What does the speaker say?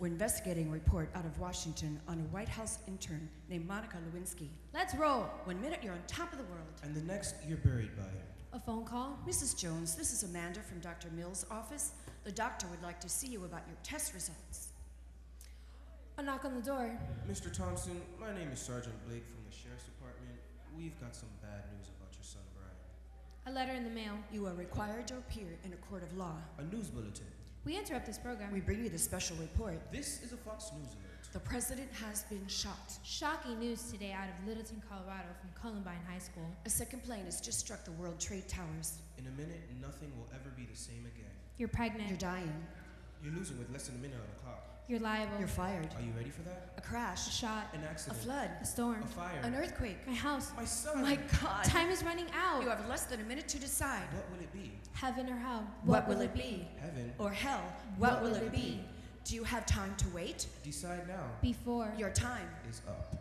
We're investigating a report out of Washington on a White House intern named Monica Lewinsky. Let's roll. 1 minute, you're on top of the world. And the next, you're buried by it. A phone call? Mrs. Jones, this is Amanda from Dr. Mills' office. The doctor would like to see you about your test results. A knock on the door. Mr. Thompson, my name is Sergeant Blake from the Sheriff's Department. We've got some bad news about your son, Brian. A letter in the mail. You are required to appear in a court of law. A news bulletin. We interrupt this program. We bring you the special report. This is a Fox News alert. The president has been shot. Shocking news today out of Littleton, Colorado from Columbine High School. A second plane has just struck the World Trade Towers. In a minute, nothing will ever be the same again. You're pregnant. You're dying. You're losing with less than a minute on the clock. You're liable. You're fired. Are you ready for that? A A crash. shot. An A accident. flood. A storm. A fire. An earthquake. My house. My son. My God. Time is running out. You have less than a minute to decide. What will it be? Heaven or hell? What will it be? Heaven. Or hell? What will it be? Do you have time to wait? Decide now. Before. Your time Is up.